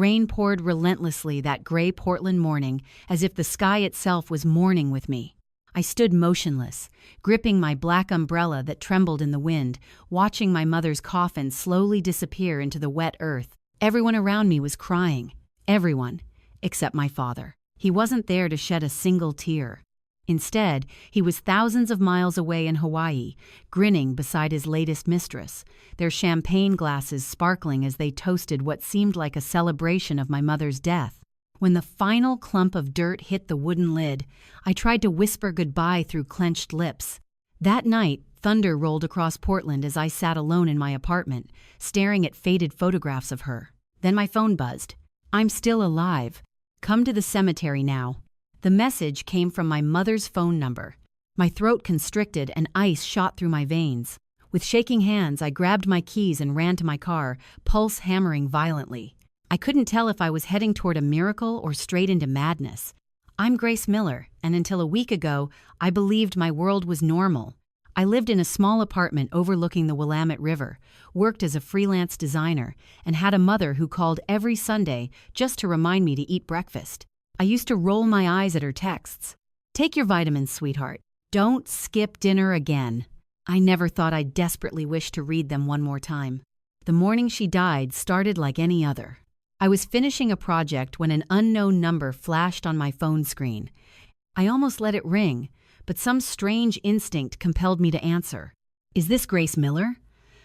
Rain poured relentlessly that gray Portland morning, as if the sky itself was mourning with me. I stood motionless, gripping my black umbrella that trembled in the wind, watching my mother's coffin slowly disappear into the wet earth. Everyone around me was crying. Everyone, except my father. He wasn't there to shed a single tear. Instead, he was thousands of miles away in Hawaii, grinning beside his latest mistress, their champagne glasses sparkling as they toasted what seemed like a celebration of my mother's death. When the final clump of dirt hit the wooden lid, I tried to whisper goodbye through clenched lips. That night, thunder rolled across Portland as I sat alone in my apartment, staring at faded photographs of her. Then my phone buzzed. "I'm still alive. Come to the cemetery now." The message came from my mother's phone number. My throat constricted and ice shot through my veins. With shaking hands, I grabbed my keys and ran to my car, pulse hammering violently. I couldn't tell if I was heading toward a miracle or straight into madness. I'm Grace Miller, and until a week ago, I believed my world was normal. I lived in a small apartment overlooking the Willamette River, worked as a freelance designer, and had a mother who called every Sunday just to remind me to eat breakfast. I used to roll my eyes at her texts. "Take your vitamins, sweetheart. Don't skip dinner again." I never thought I'd desperately wish to read them one more time. The morning she died started like any other. I was finishing a project when an unknown number flashed on my phone screen. I almost let it ring, but some strange instinct compelled me to answer. "Is this Grace Miller?"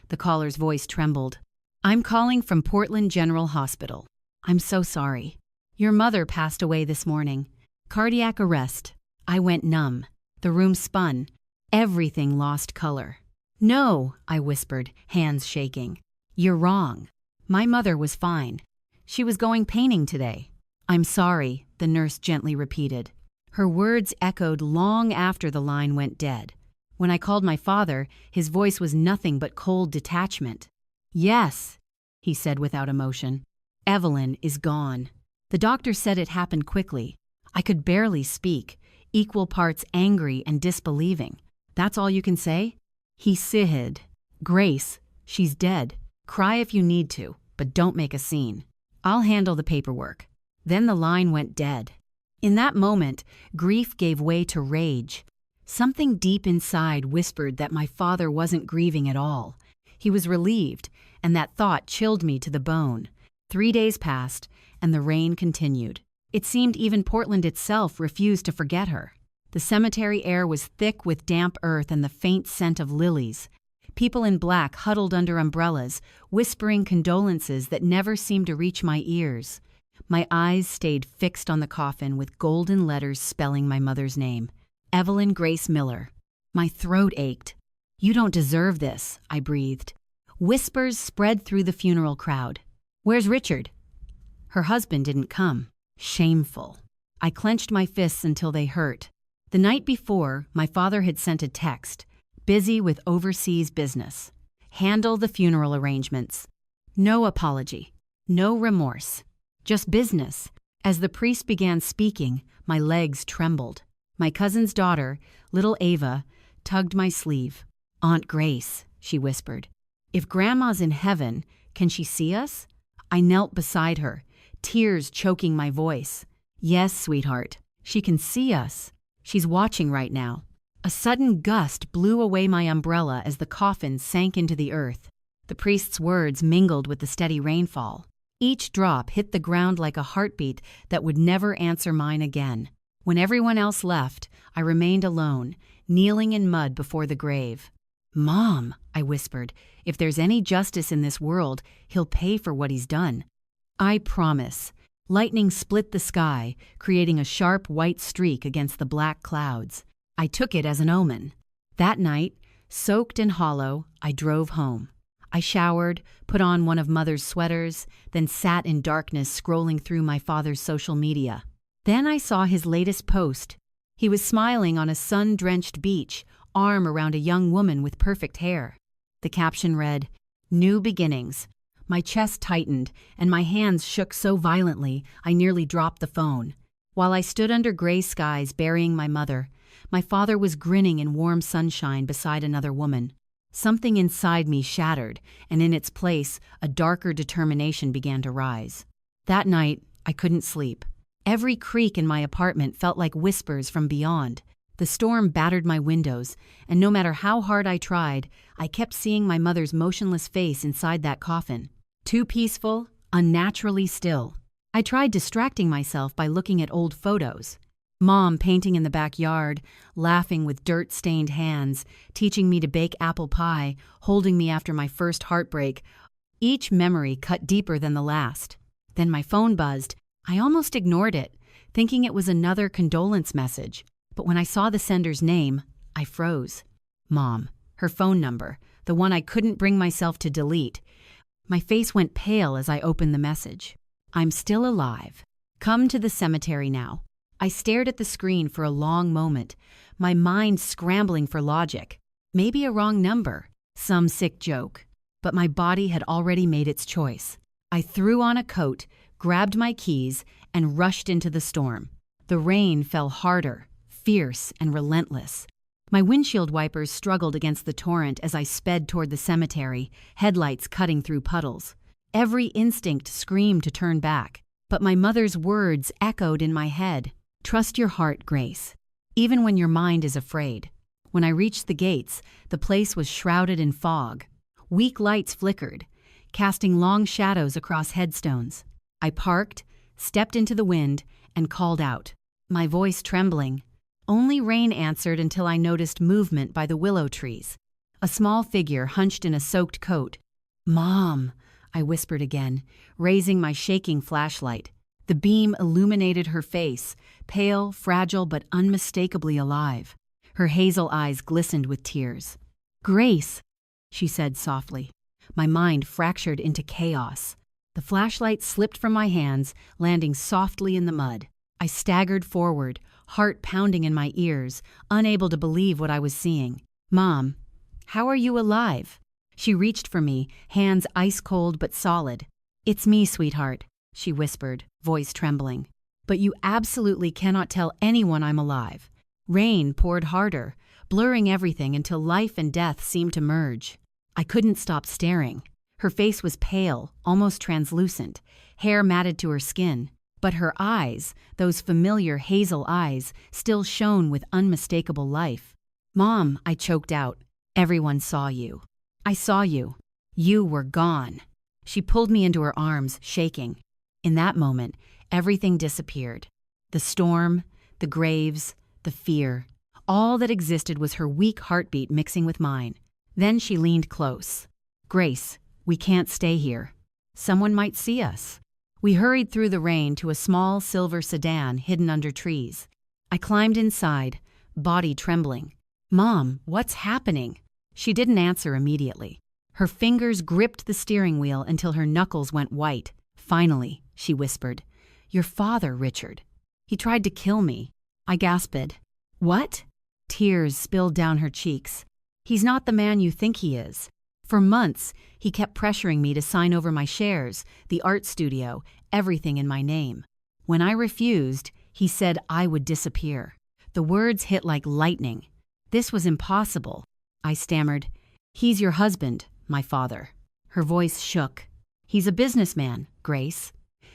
The caller's voice trembled. "I'm calling from Portland General Hospital. I'm so sorry. Your mother passed away this morning. Cardiac arrest." I went numb. The room spun. Everything lost color. "No," I whispered, hands shaking. "You're wrong. My mother was fine. She was going painting today." "I'm sorry," the nurse gently repeated. Her words echoed long after the line went dead. When I called my father, his voice was nothing but cold detachment. "Yes," he said without emotion. "Evelyn is gone." The doctor said it happened quickly. I could barely speak, equal parts angry and disbelieving. "That's all you can say?" He sighed. "Grace, she's dead. Cry if you need to, but don't make a scene. I'll handle the paperwork." Then the line went dead. In that moment, grief gave way to rage. Something deep inside whispered that my father wasn't grieving at all. He was relieved, and that thought chilled me to the bone. 3 days passed, and the rain continued. It seemed even Portland itself refused to forget her. The cemetery air was thick with damp earth and the faint scent of lilies. People in black huddled under umbrellas, whispering condolences that never seemed to reach my ears. My eyes stayed fixed on the coffin with golden letters spelling my mother's name. Evelyn Grace Miller. My throat ached. "You don't deserve this," I breathed. Whispers spread through the funeral crowd. "Where's Richard?" Her husband didn't come. Shameful. I clenched my fists until they hurt. The night before, my father had sent a text, busy with overseas business. Handle the funeral arrangements. No apology. No remorse. Just business. As the priest began speaking, my legs trembled. My cousin's daughter, little Ava, tugged my sleeve. "Aunt Grace," she whispered. "If Grandma's in heaven, can she see us?" I knelt beside her, tears choking my voice. "Yes, sweetheart, she can see us. She's watching right now." A sudden gust blew away my umbrella as the coffin sank into the earth. The priest's words mingled with the steady rainfall. Each drop hit the ground like a heartbeat that would never answer mine again. When everyone else left, I remained alone, kneeling in mud before the grave. "Mom," I whispered, "if there's any justice in this world, he'll pay for what he's done." "I promise." Lightning split the sky, creating a sharp white streak against the black clouds. I took it as an omen. That night, soaked and hollow, I drove home. I showered, put on one of Mother's sweaters, then sat in darkness scrolling through my father's social media. Then I saw his latest post. He was smiling on a sun-drenched beach, arm around a young woman with perfect hair. The caption read, "New beginnings." My chest tightened, and my hands shook so violently I nearly dropped the phone. While I stood under gray skies burying my mother, my father was grinning in warm sunshine beside another woman. Something inside me shattered, and in its place, a darker determination began to rise. That night, I couldn't sleep. Every creak in my apartment felt like whispers from beyond. The storm battered my windows, and no matter how hard I tried, I kept seeing my mother's motionless face inside that coffin. Too peaceful, unnaturally still. I tried distracting myself by looking at old photos. Mom painting in the backyard, laughing with dirt-stained hands, teaching me to bake apple pie, holding me after my first heartbreak. Each memory cut deeper than the last. Then my phone buzzed. I almost ignored it, thinking it was another condolence message. But when I saw the sender's name, I froze. Mom, her phone number, the one I couldn't bring myself to delete. My face went pale as I opened the message. I'm still alive. Come to the cemetery now. I stared at the screen for a long moment, my mind scrambling for logic. Maybe a wrong number, some sick joke. But my body had already made its choice. I threw on a coat, grabbed my keys, and rushed into the storm. The rain fell harder, fierce, and relentless. My windshield wipers struggled against the torrent as I sped toward the cemetery, headlights cutting through puddles. Every instinct screamed to turn back, but my mother's words echoed in my head. Trust your heart, Grace, even when your mind is afraid. When I reached the gates, the place was shrouded in fog. Weak lights flickered, casting long shadows across headstones. I parked, stepped into the wind, and called out, my voice trembling. Only rain answered until I noticed movement by the willow trees. A small figure hunched in a soaked coat. Mom, I whispered again, raising my shaking flashlight. The beam illuminated her face, pale, fragile, but unmistakably alive. Her hazel eyes glistened with tears. Grace, she said softly. My mind fractured into chaos. The flashlight slipped from my hands, landing softly in the mud. I staggered forward, heart pounding in my ears, unable to believe what I was seeing. Mom, how are you alive? She reached for me, hands ice-cold but solid. It's me, sweetheart, she whispered, voice trembling. But you absolutely cannot tell anyone I'm alive. Rain poured harder, blurring everything until life and death seemed to merge. I couldn't stop staring. Her face was pale, almost translucent, hair matted to her skin. But her eyes, those familiar hazel eyes, still shone with unmistakable life. Mom, I choked out. Everyone saw you. I saw you. You were gone. She pulled me into her arms, shaking. In that moment, everything disappeared. The storm, the graves, the fear. All that existed was her weak heartbeat mixing with mine. Then she leaned close. Grace, we can't stay here. Someone might see us. We hurried through the rain to a small silver sedan hidden under trees. I climbed inside, body trembling. Mom, what's happening? She didn't answer immediately. Her fingers gripped the steering wheel until her knuckles went white. Finally, she whispered, Your father, Richard. He tried to kill me. I gasped. What? Tears spilled down her cheeks. He's not the man you think he is. For months, he kept pressuring me to sign over my shares, the art studio, everything in my name. When I refused, he said I would disappear. The words hit like lightning. This was impossible. I stammered, He's your husband, my father. Her voice shook. He's a businessman, Grace.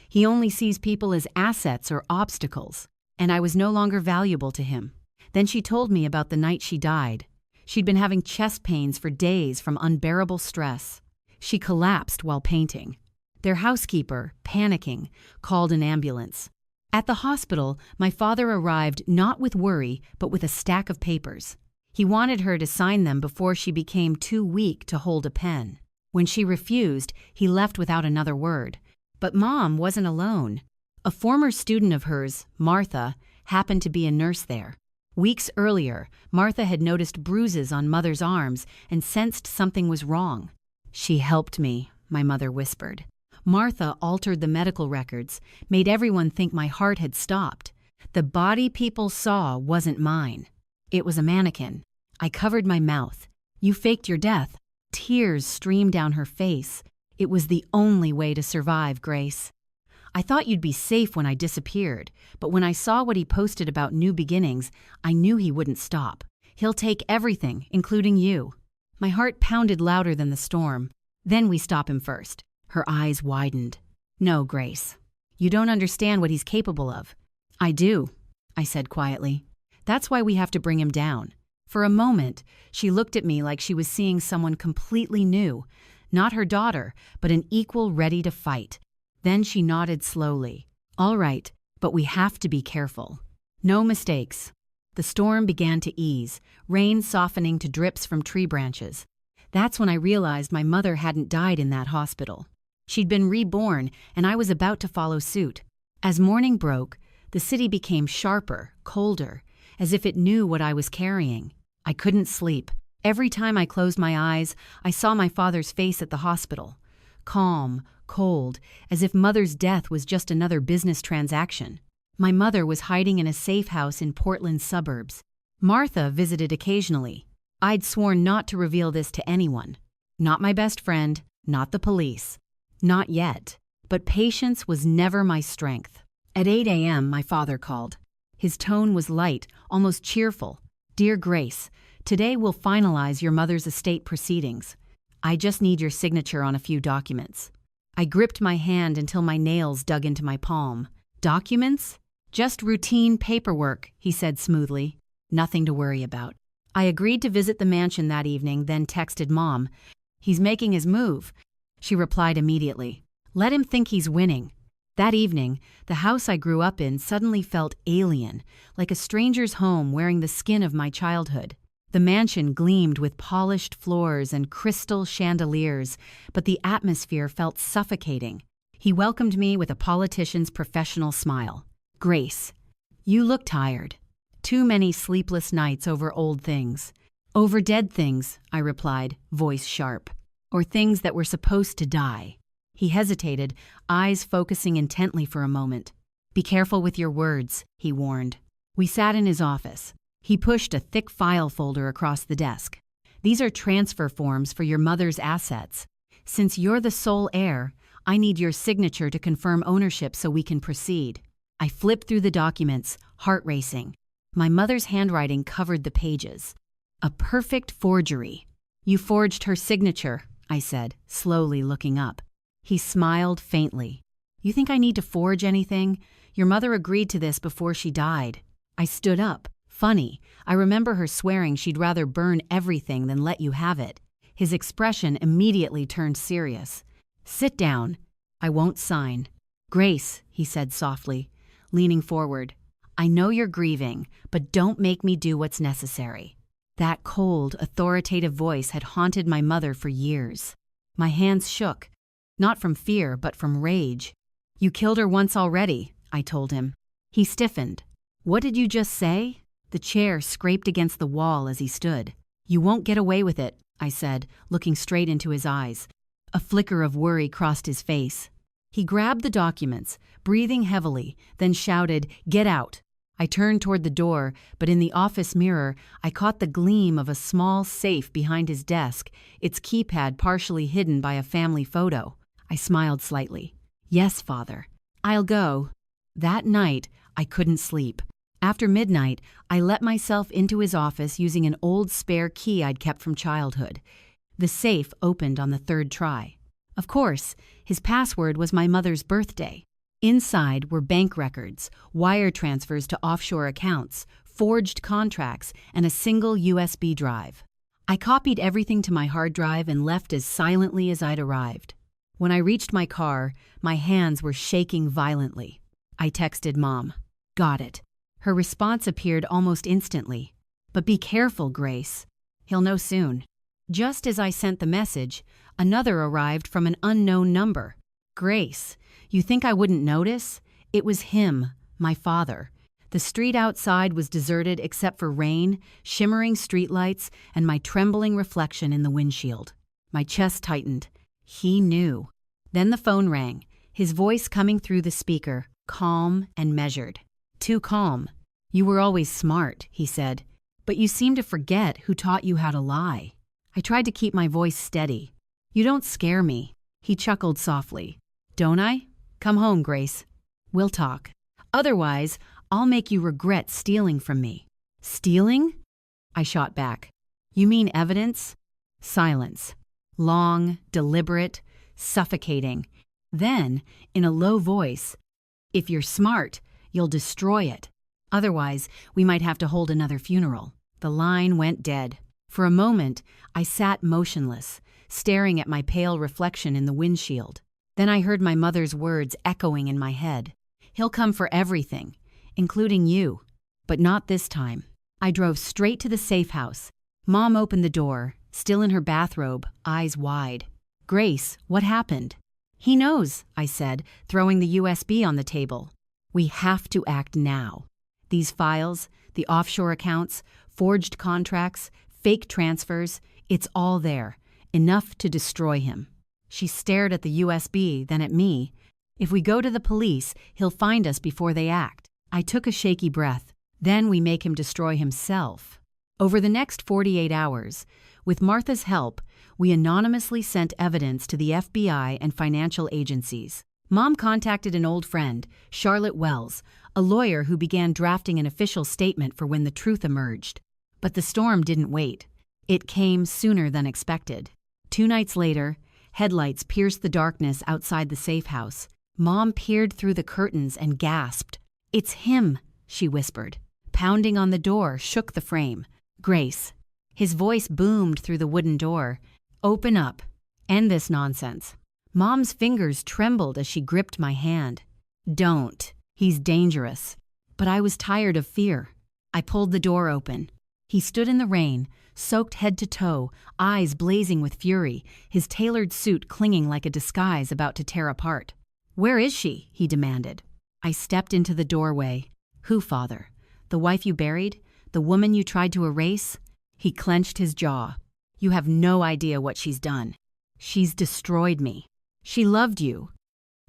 He only sees people as assets or obstacles, and I was no longer valuable to him. Then she told me about the night she died. She'd been having chest pains for days from unbearable stress. She collapsed while painting. Their housekeeper, panicking, called an ambulance. At the hospital, my father arrived not with worry, but with a stack of papers. He wanted her to sign them before she became too weak to hold a pen. When she refused, he left without another word. But Mom wasn't alone. A former student of hers, Martha, happened to be a nurse there. Weeks earlier, Martha had noticed bruises on Mother's arms and sensed something was wrong. She helped me, my mother whispered. Martha altered the medical records, made everyone think my heart had stopped. The body people saw wasn't mine. It was a mannequin. I covered my mouth. You faked your death. Tears streamed down her face. It was the only way to survive, Grace. I thought you'd be safe when I disappeared, but when I saw what he posted about new beginnings, I knew he wouldn't stop. He'll take everything, including you. My heart pounded louder than the storm. Then we stop him first. Her eyes widened. No, Grace. You don't understand what he's capable of." "I do," I said quietly. "That's why we have to bring him down." For a moment, she looked at me like she was seeing someone completely new, not her daughter, but an equal ready to fight. Then she nodded slowly. "All right, but we have to be careful. No mistakes." The storm began to ease, rain softening to drips from tree branches. That's when I realized my mother hadn't died in that hospital. She'd been reborn, and I was about to follow suit. As morning broke, the city became sharper, colder, as if it knew what I was carrying. I couldn't sleep. Every time I closed my eyes, I saw my father's face at the hospital. Calm, cold, as if Mother's death was just another business transaction. My mother was hiding in a safe house in Portland's suburbs. Martha visited occasionally. I'd sworn not to reveal this to anyone. Not my best friend, not the police. Not yet. But patience was never my strength. At 8 a.m., my father called. His tone was light, almost cheerful. "Dear Grace, today we'll finalize your mother's estate proceedings. I just need your signature on a few documents." I gripped my hand until my nails dug into my palm. "Documents? Just routine paperwork," he said smoothly. "Nothing to worry about." I agreed to visit the mansion that evening, then texted Mom. "He's making his move," she replied immediately. "Let him think he's winning." That evening, the house I grew up in suddenly felt alien, like a stranger's home wearing the skin of my childhood. The mansion gleamed with polished floors and crystal chandeliers, but the atmosphere felt suffocating. He welcomed me with a politician's professional smile. "Grace, you look tired. Too many sleepless nights over old things." "Over dead things," I replied, voice sharp. "Or things that were supposed to die." He hesitated, eyes focusing intently for a moment. "Be careful with your words," he warned. We sat in his office. He pushed a thick file folder across the desk. "These are transfer forms for your mother's assets. Since you're the sole heir, I need your signature to confirm ownership so we can proceed." I flipped through the documents, heart racing. My mother's handwriting covered the pages. A perfect forgery. "You forged her signature," I said, slowly looking up. He smiled faintly. "You think I need to forge anything? Your mother agreed to this before she died." I stood up. "Funny, I remember her swearing she'd rather burn everything than let you have it." His expression immediately turned serious. "Sit down. I won't sign." "Grace," he said softly, leaning forward, "I know you're grieving, but don't make me do what's necessary." That cold, authoritative voice had haunted my mother for years. My hands shook. Not from fear, but from rage. "You killed her once already," I told him. He stiffened. "What did you just say?" The chair scraped against the wall as he stood. "You won't get away with it," I said, looking straight into his eyes. A flicker of worry crossed his face. He grabbed the documents, breathing heavily, then shouted, "Get out." I turned toward the door, but in the office mirror, I caught the gleam of a small safe behind his desk, its keypad partially hidden by a family photo. I smiled slightly. "Yes, Father. I'll go." That night, I couldn't sleep. After midnight, I let myself into his office using an old spare key I'd kept from childhood. The safe opened on the third try. Of course, his password was my mother's birthday. Inside were bank records, wire transfers to offshore accounts, forged contracts, and a single USB drive. I copied everything to my hard drive and left as silently as I'd arrived. When I reached my car, my hands were shaking violently. I texted Mom. "Got it." Her response appeared almost instantly. "But be careful, Grace. He'll know soon." Just as I sent the message, another arrived from an unknown number. "Grace, you think I wouldn't notice? It was him, my father. The street outside was deserted except for rain, shimmering streetlights, and my trembling reflection in the windshield." My chest tightened. He knew. Then the phone rang, his voice coming through the speaker, calm and measured. "Too calm. You were always smart," he said, "but you seem to forget who taught you how to lie." I tried to keep my voice steady. "You don't scare me." He chuckled softly. "Don't I? Come home, Grace. We'll talk. Otherwise, I'll make you regret stealing from me." "Stealing?" I shot back. "You mean evidence?" Silence. Long, deliberate, suffocating. Then, in a low voice, If you're smart, you'll destroy it. Otherwise, we might have to hold another funeral." The line went dead. For a moment, I sat motionless, staring at my pale reflection in the windshield. Then I heard my mother's words echoing in my head. "He'll come for everything, including you. But not this time." I drove straight to the safe house. Mom opened the door, still in her bathrobe, eyes wide. "Grace, what happened?" "He knows," I said, throwing the USB on the table. "We have to act now. These files, the offshore accounts, forged contracts, fake transfers, it's all there, enough to destroy him." She stared at the USB, then at me. "If we go to the police, he'll find us before they act." I took a shaky breath. "Then we make him destroy himself." Over the next 48 hours, with Martha's help, we anonymously sent evidence to the FBI and financial agencies. Mom contacted an old friend, Charlotte Wells, a lawyer who began drafting an official statement for when the truth emerged. But the storm didn't wait. It came sooner than expected. 2 nights later, headlights pierced the darkness outside the safe house. Mom peered through the curtains and gasped. "It's him," she whispered. Pounding on the door shook the frame. "Grace." His voice boomed through the wooden door. "Open up. End this nonsense." Mom's fingers trembled as she gripped my hand. "Don't. He's dangerous." But I was tired of fear. I pulled the door open. He stood in the rain, soaked head to toe, eyes blazing with fury, his tailored suit clinging like a disguise about to tear apart. "Where is she?" he demanded. I stepped into the doorway. "Who, Father? The wife you buried? The woman you tried to erase?" He clenched his jaw. "You have no idea what she's done. She's destroyed me." "She loved you,"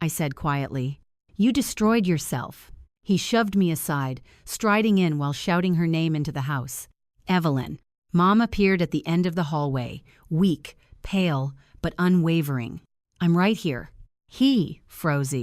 I said quietly. "You destroyed yourself." He shoved me aside, striding in while shouting her name into the house. "Evelyn." Mom appeared at the end of the hallway, weak, pale, but unwavering. "I'm right here." He froze.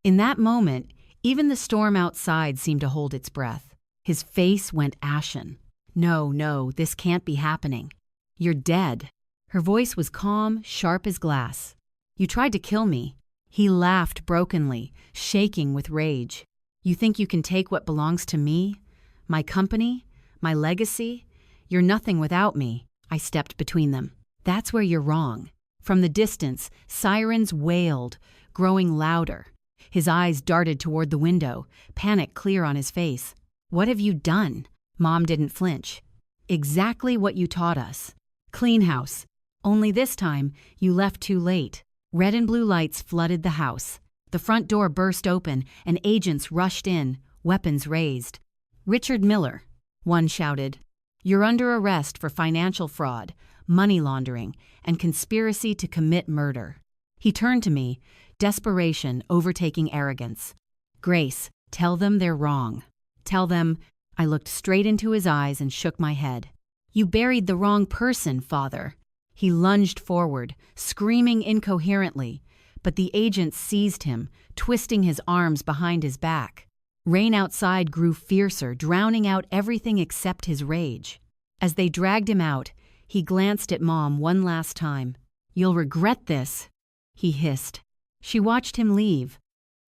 In that moment, even the storm outside seemed to hold its breath. His face went ashen. No, this can't be happening. "You're dead." Her voice was calm, sharp as glass. "You tried to kill me." He laughed brokenly, shaking with rage. "You think you can take what belongs to me? My company? My legacy? You're nothing without me." I stepped between them. "That's where you're wrong." From the distance, sirens wailed, growing louder. His eyes darted toward the window, panic clear on his face. "What have you done?" Mom didn't flinch. "Exactly what you taught us. Clean house. Only this time, you left too late." Red and blue lights flooded the house. The front door burst open, and agents rushed in, weapons raised. "Richard Miller," one shouted. "You're under arrest for financial fraud, money laundering, and conspiracy to commit murder." He turned to me, desperation overtaking arrogance. "Grace, tell them they're wrong. Tell them—" I looked straight into his eyes and shook my head. "You buried the wrong person, Father." He lunged forward, screaming incoherently, but the agents seized him, twisting his arms behind his back. Rain outside grew fiercer, drowning out everything except his rage. As they dragged him out, he glanced at Mom one last time. "You'll regret this," he hissed. She watched him leave,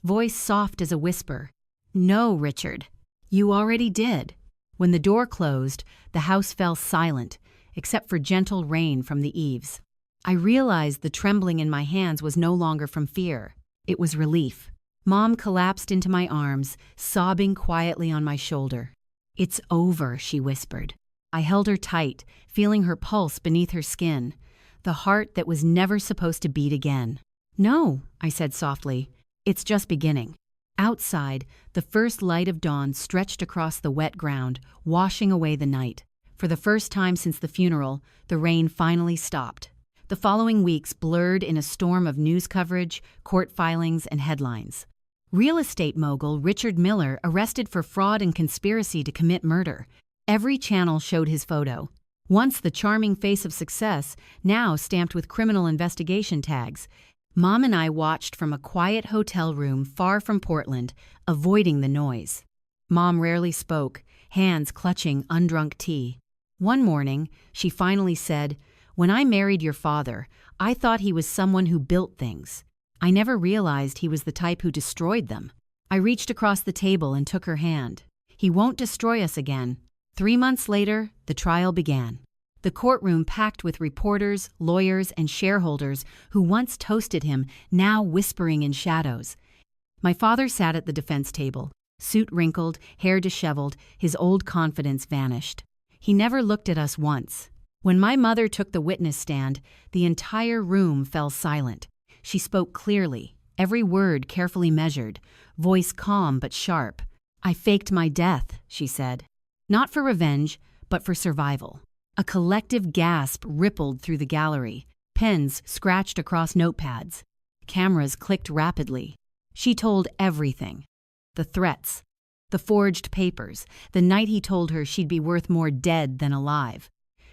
voice soft as a whisper. "No, Richard. You already did." When the door closed, the house fell silent, except for gentle rain from the eaves. I realized the trembling in my hands was no longer from fear. It was relief. Mom collapsed into my arms, sobbing quietly on my shoulder. "It's over," she whispered. I held her tight, feeling her pulse beneath her skin, the heart that was never supposed to beat again. "No," I said softly. "It's just beginning." Outside, the first light of dawn stretched across the wet ground, washing away the night. For the first time since the funeral, the rain finally stopped. The following weeks blurred in a storm of news coverage, court filings, and headlines. Real estate mogul Richard Miller arrested for fraud and conspiracy to commit murder. Every channel showed his photo. Once the charming face of success, now stamped with criminal investigation tags. Mom and I watched from a quiet hotel room far from Portland, avoiding the noise. Mom rarely spoke, hands clutching undrunk tea. One morning, she finally said, "When I married your father, I thought he was someone who built things. I never realized he was the type who destroyed them." I reached across the table and took her hand. "He won't destroy us again." 3 months later, the trial began. The courtroom packed with reporters, lawyers, and shareholders who once toasted him, now whispering in shadows. My father sat at the defense table, suit wrinkled, hair disheveled, his old confidence vanished. He never looked at us once. When my mother took the witness stand, the entire room fell silent. She spoke clearly, every word carefully measured, voice calm but sharp. "I faked my death," she said. "Not for revenge, but for survival." A collective gasp rippled through the gallery. Pens scratched across notepads. Cameras clicked rapidly. She told everything. The threats, the forged papers, the night he told her she'd be worth more dead than alive.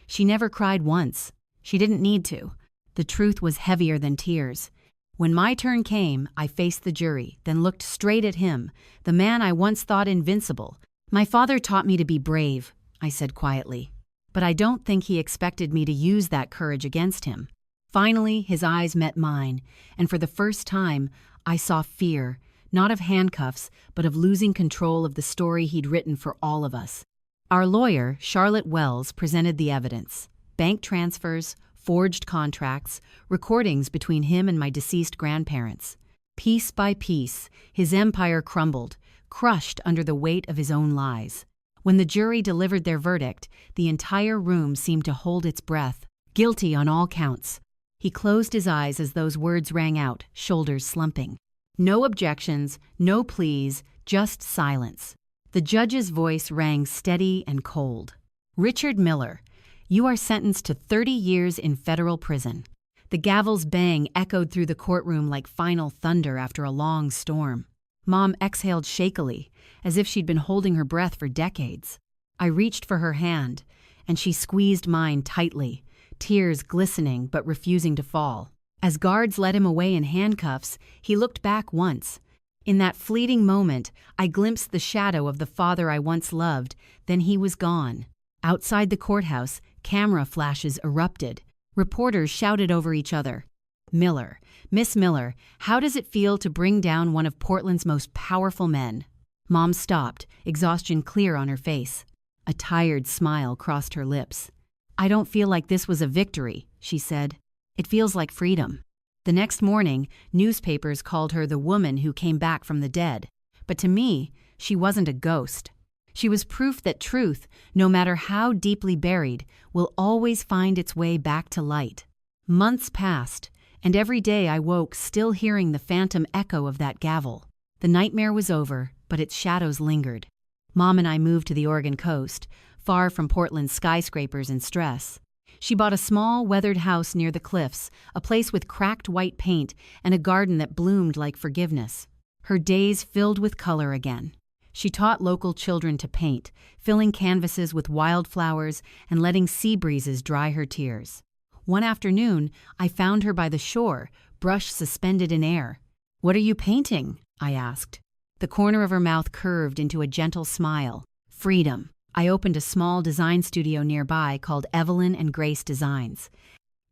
She never cried once. She didn't need to. The truth was heavier than tears. When my turn came, I faced the jury, then looked straight at him, the man I once thought invincible. "My father taught me to be brave," I said quietly. But I don't think he expected me to use that courage against him. Finally, his eyes met mine, and for the first time, I saw fear, not of handcuffs, but of losing control of the story he'd written for all of us. Our lawyer, Charlotte Wells, presented the evidence: bank transfers, forged contracts, recordings between him and my deceased grandparents. Piece by piece, his empire crumbled, crushed under the weight of his own lies. When the jury delivered their verdict, the entire room seemed to hold its breath, guilty on all counts. He closed his eyes as those words rang out, shoulders slumping. No objections, no pleas, just silence. The judge's voice rang steady and cold. "Richard Miller, you are sentenced to 30 years in federal prison." The gavel's bang echoed through the courtroom like final thunder after a long storm. Mom exhaled shakily, as if she'd been holding her breath for decades. I reached for her hand, and she squeezed mine tightly, tears glistening but refusing to fall. As guards led him away in handcuffs, he looked back once. In that fleeting moment, I glimpsed the shadow of the father I once loved, then he was gone. Outside the courthouse, camera flashes erupted. Reporters shouted over each other. "Miller, Miss Miller, how does it feel to bring down one of Portland's most powerful men?" Mom stopped, exhaustion clear on her face. A tired smile crossed her lips. "I don't feel like this was a victory," she said. "It feels like freedom." The next morning, newspapers called her the woman who came back from the dead. But to me, she wasn't a ghost. She was proof that truth, no matter how deeply buried, will always find its way back to light. Months passed, and every day I woke still hearing the phantom echo of that gavel. The nightmare was over, but its shadows lingered. Mom and I moved to the Oregon coast, far from Portland's skyscrapers and stress. She bought a small, weathered house near the cliffs, a place with cracked white paint and a garden that bloomed like forgiveness. Her days filled with color again. She taught local children to paint, filling canvases with wildflowers and letting sea breezes dry her tears. One afternoon, I found her by the shore, brush suspended in air. "What are you painting?" I asked. The corner of her mouth curved into a gentle smile. "Freedom." I opened a small design studio nearby called Evelyn and Grace Designs.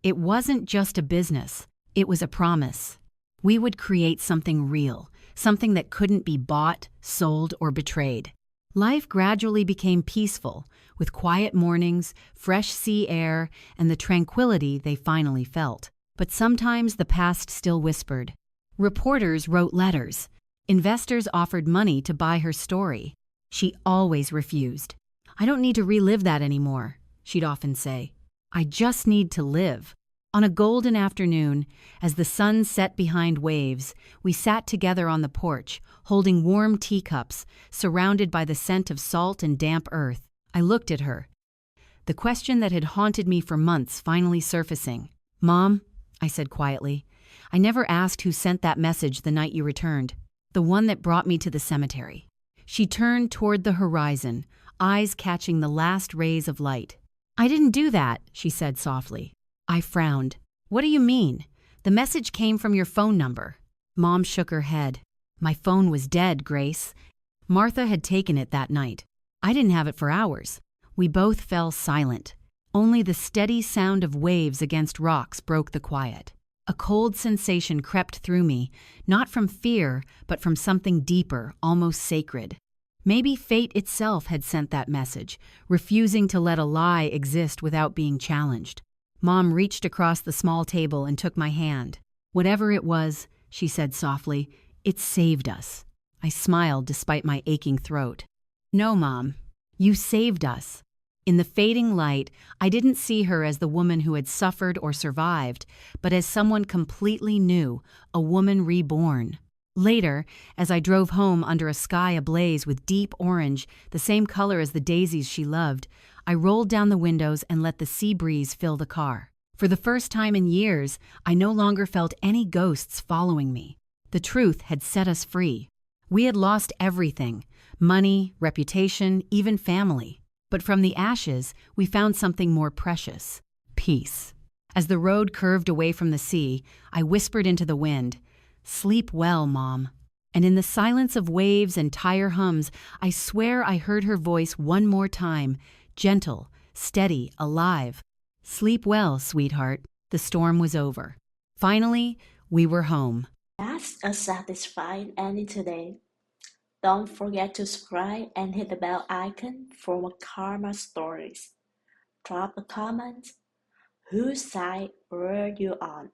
It wasn't just a business, it was a promise. We would create something real, something that couldn't be bought, sold, or betrayed. Life gradually became peaceful, with quiet mornings, fresh sea air, and the tranquility they finally felt. But sometimes the past still whispered. Reporters wrote letters. Investors offered money to buy her story. She always refused. "I don't need to relive that anymore," she'd often say. "I just need to live." On a golden afternoon, as the sun set behind waves, we sat together on the porch, holding warm teacups, surrounded by the scent of salt and damp earth. I looked at her. The question that had haunted me for months finally surfacing. "Mom," I said quietly, "I never asked who sent that message the night you returned. The one that brought me to the cemetery." She turned toward the horizon, eyes catching the last rays of light. "I didn't do that," she said softly. I frowned. "What do you mean? The message came from your phone number." Mom shook her head. "My phone was dead, Grace. Martha had taken it that night. I didn't have it for hours." We both fell silent. Only the steady sound of waves against rocks broke the quiet. A cold sensation crept through me, not from fear, but from something deeper, almost sacred. Maybe fate itself had sent that message, refusing to let a lie exist without being challenged. Mom reached across the small table and took my hand. "Whatever it was," she said softly, "it saved us." I smiled despite my aching throat. "No, Mom, you saved us." In the fading light, I didn't see her as the woman who had suffered or survived, but as someone completely new, a woman reborn. Later, as I drove home under a sky ablaze with deep orange, the same color as the daisies she loved, I rolled down the windows and let the sea breeze fill the car. For the first time in years, I no longer felt any ghosts following me. The truth had set us free. We had lost everything: money, reputation, even family. But from the ashes, we found something more precious: peace. As the road curved away from the sea, I whispered into the wind, "Sleep well, Mom." And in the silence of waves and tire hums, I swear I heard her voice one more time, gentle, steady, alive. "Sleep well, sweetheart." The storm was over. Finally, we were home. That's a satisfying ending today. Don't forget to subscribe and hit the bell icon for more karma stories. Drop a comment. Whose side were you on?